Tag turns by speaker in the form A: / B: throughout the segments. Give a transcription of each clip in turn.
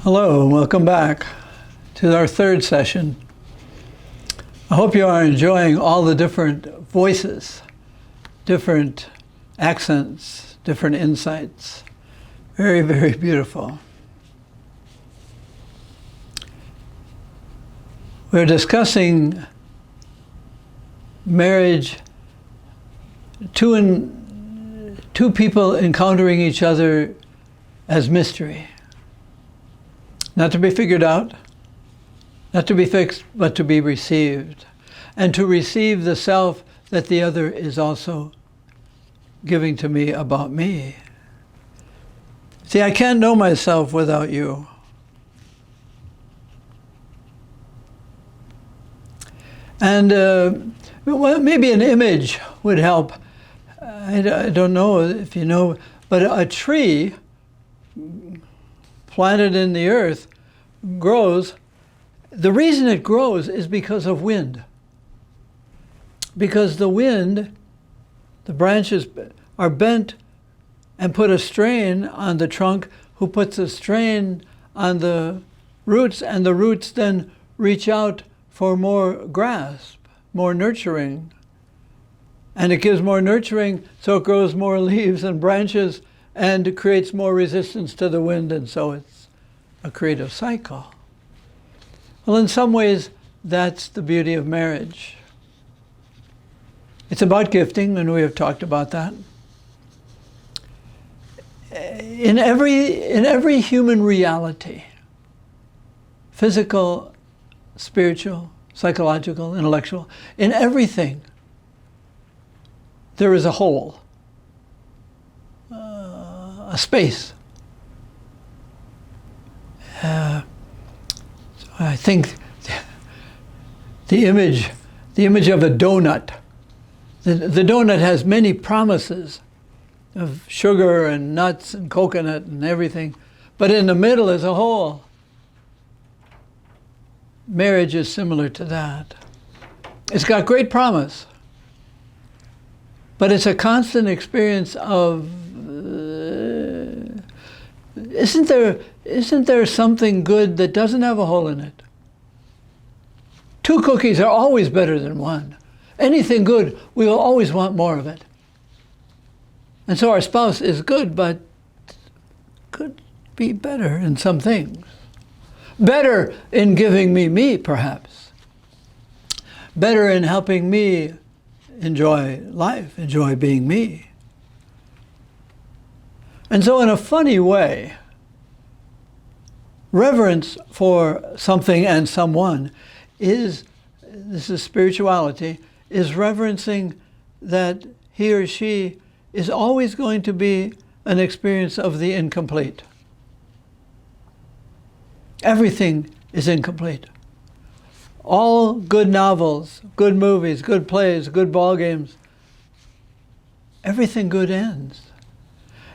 A: Hello and welcome back to our third session. I hope you are enjoying all the different voices, different accents, different insights. Very, very beautiful. We're discussing marriage, two people encountering each other as mystery. Not to be figured out, not to be fixed, but to be received. And to receive the self that the other is also giving to me about me. See, I can't know myself without you. And well, maybe an image would help. I don't know if you know, but a tree planted in the earth grows. The reason it grows is because of wind. Because the wind, the branches are bent and put a strain on the trunk, who puts a strain on the roots, and the roots then reach out for more grasp, more nurturing. And it gives more nurturing, so it grows more leaves and branches and creates more resistance to the wind, and so it's a creative cycle. Well, in some ways, that's the beauty of marriage. It's about gifting, and we have talked about that. In every human reality, physical, spiritual, psychological, intellectual, in everything, there is a hole, a space. So I think the image of a donut. The donut has many promises of sugar and nuts and coconut and everything, but in the middle is a hole. Marriage is similar to that. It's got great promise, but it's a constant experience of isn't there something good that doesn't have a hole in it? Two cookies are always better than one. Anything good, we will always want more of it. And so our spouse is good, but could be better in some things. Better in giving me, perhaps. Better in helping me enjoy life, enjoy being me. And so in a funny way, reverence for something and someone this is spirituality, is reverencing that he or she is always going to be an experience of the incomplete. Everything is incomplete. All good novels, good movies, good plays, good ball games, everything good ends.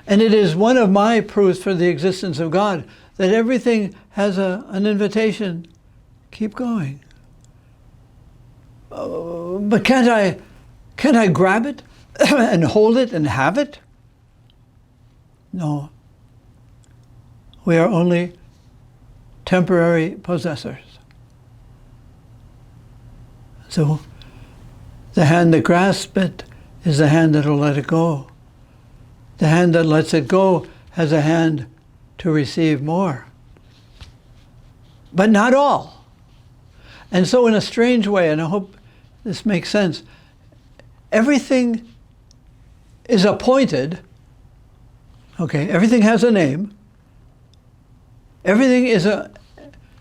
A: And it is one of my proofs for the existence of God that everything has an invitation. Keep going. But can't I grab it and hold it and have it? No. We are only temporary possessors. So the hand that grasps it is the hand that will let it go. The hand that lets it go has a hand to receive more. But not all. And so in a strange way, and I hope this makes sense, everything is appointed. Okay, everything has a name. Everything is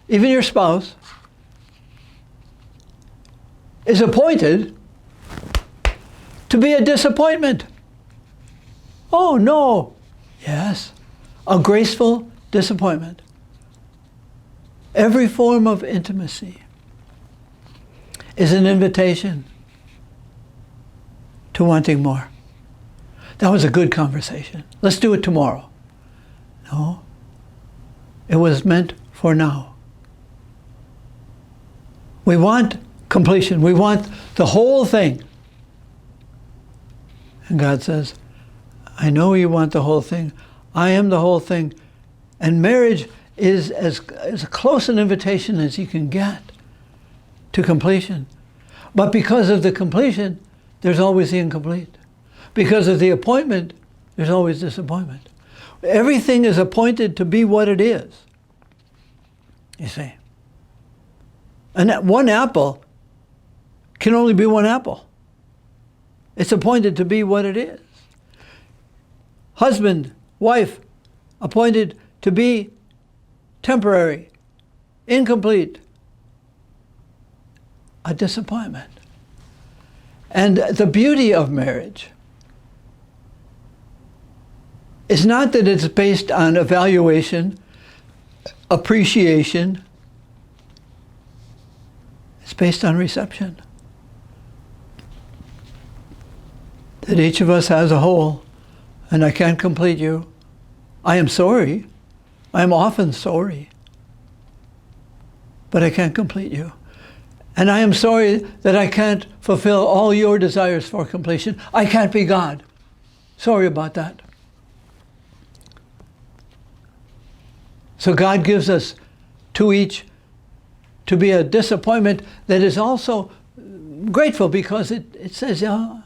A: even your spouse is appointed to be a disappointment. Oh no, yes, a graceful disappointment. Every form of intimacy is an invitation to wanting more. That was a good conversation. Let's do it tomorrow. No, it was meant for now. We want completion. We want the whole thing. And God says, I know you want the whole thing. I am the whole thing. And marriage is as close an invitation as you can get to completion. But because of the completion, there's always the incomplete. Because of the appointment, there's always disappointment. Everything is appointed to be what it is, you see. And that one apple can only be one apple. It's appointed to be what it is. Husband, wife, appointed to be temporary, incomplete, a disappointment. And the beauty of marriage is not that it's based on evaluation, appreciation. It's based on reception. That each of us has a hole, and I can't complete you. I am sorry. I am often sorry. But I can't complete you. And I am sorry that I can't fulfill all your desires for completion. I can't be God. Sorry about that. So God gives us to each to be a disappointment that is also grateful, because it says, yeah,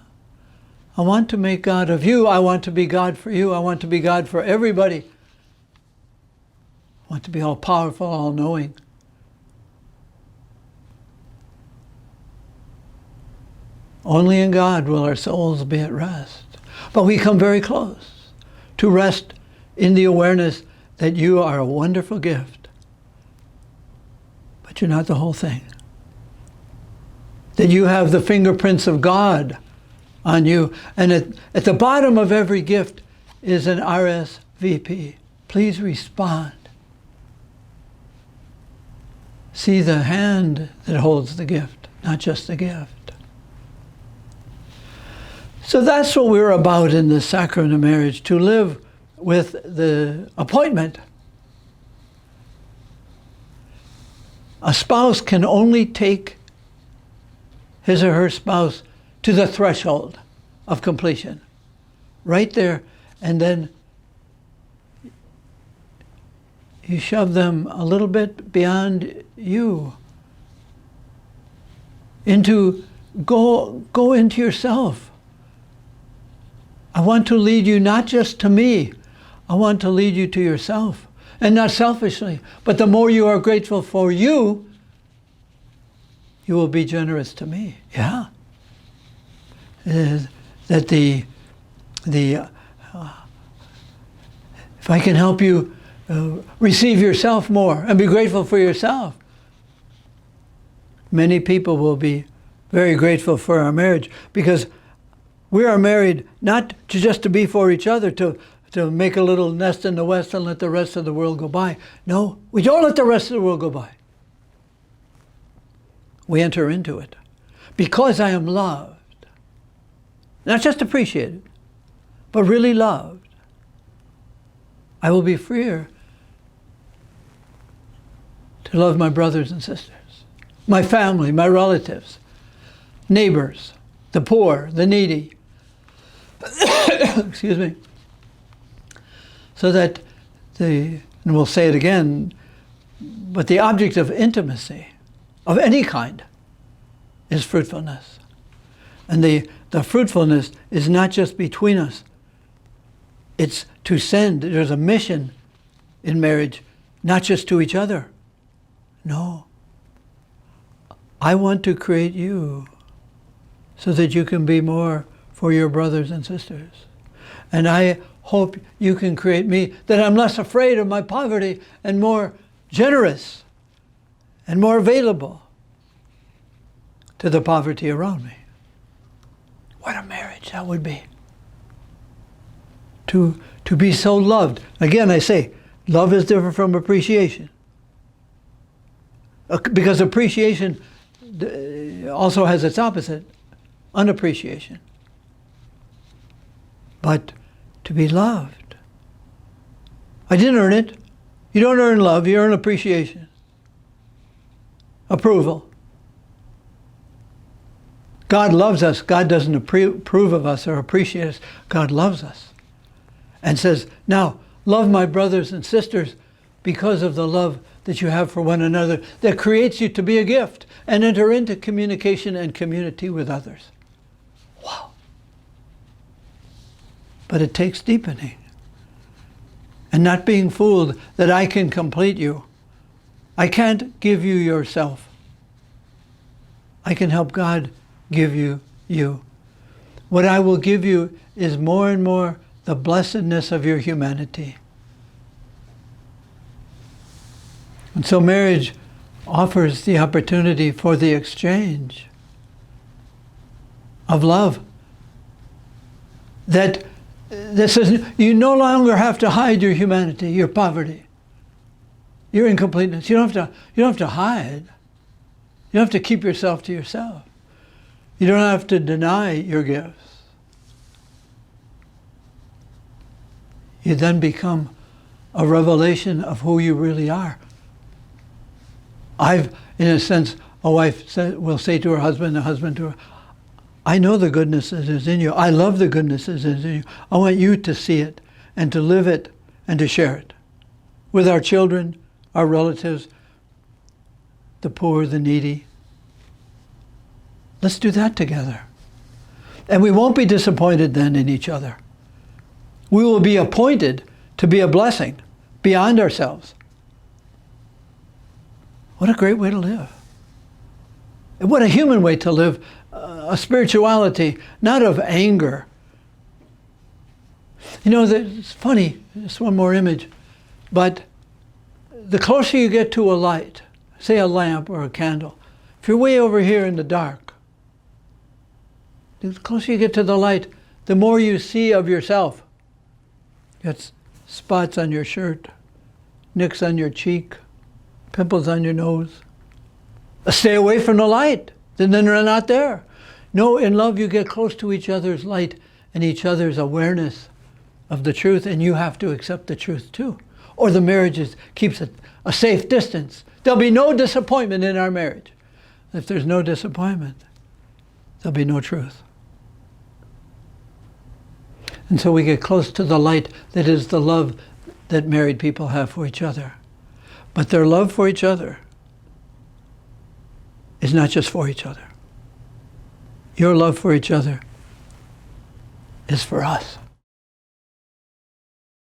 A: I want to make God of you. I want to be God for you. I want to be God for everybody. I want to be all powerful, all knowing. Only in God will our souls be at rest. But we come very close to rest in the awareness that you are a wonderful gift, but you're not the whole thing. That you have the fingerprints of God on you. And at the bottom of every gift is an RSVP. Please respond. See the hand that holds the gift, not just the gift. So that's what we're about in the sacrament of marriage, to live with the appointment. A spouse can only take his or her spouse to the threshold of completion, right there, and then you shove them a little bit beyond you, into go into yourself. I want to lead you not just to me, I want to lead you to yourself. And not selfishly, but the more you are grateful for you, you will be generous to me. Yeah. That if I can help you receive yourself more and be grateful for yourself, many people will be very grateful for our marriage, because we are married not just to be for each other, to make a little nest in the West and let the rest of the world go by. No, we don't let the rest of the world go by. We enter into it. Because I am loved, not just appreciated, but really loved, I will be freer to love my brothers and sisters, my family, my relatives, neighbors, the poor, the needy. Excuse me. So that and we'll say it again, but the object of intimacy of any kind is fruitfulness. And the fruitfulness is not just between us. It's to send. There's a mission in marriage, not just to each other. No. I want to create you so that you can be more for your brothers and sisters. And I hope you can create me, that I'm less afraid of my poverty and more generous and more available to the poverty around me. What a marriage that would be. To be so loved. Again, I say, love is different from appreciation. Because appreciation also has its opposite, unappreciation. But to be loved. I didn't earn it. You don't earn love, you earn appreciation. Approval. God loves us. God doesn't approve of us or appreciate us. God loves us. And says, now, love my brothers and sisters because of the love that you have for one another that creates you to be a gift and enter into communication and community with others. Wow. But it takes deepening. And not being fooled that I can complete you. I can't give you yourself. I can help God give you you. What I will give you is more and more the blessedness of your humanity. And so marriage offers the opportunity for the exchange of love. That says you no longer have to hide your humanity, your poverty, your incompleteness. You don't have to hide. You don't have to keep yourself to yourself. You don't have to deny your gifts. You then become a revelation of who you really are. In a sense, a wife will say to her husband, a husband to her, I know the goodness that is in you. I love the goodness that is in you. I want you to see it and to live it and to share it with our children, our relatives, the poor, the needy. Let's do that together. And we won't be disappointed then in each other. We will be appointed to be a blessing beyond ourselves. What a great way to live. What a human way to live. A spirituality, not of anger. You know, it's funny, just one more image, but the closer you get to a light, say a lamp or a candle, if you're way over here in the dark, the closer you get to the light, the more you see of yourself. You got spots on your shirt, nicks on your cheek, pimples on your nose. Stay away from the light, then they're not there. No, in love you get close to each other's light and each other's awareness of the truth, and you have to accept the truth too. Or the marriage keeps a safe distance. There'll be no disappointment in our marriage. If there's no disappointment, there'll be no truth. And so we get close to the light that is the love that married people have for each other. But their love for each other is not just for each other. Your love for each other is for us.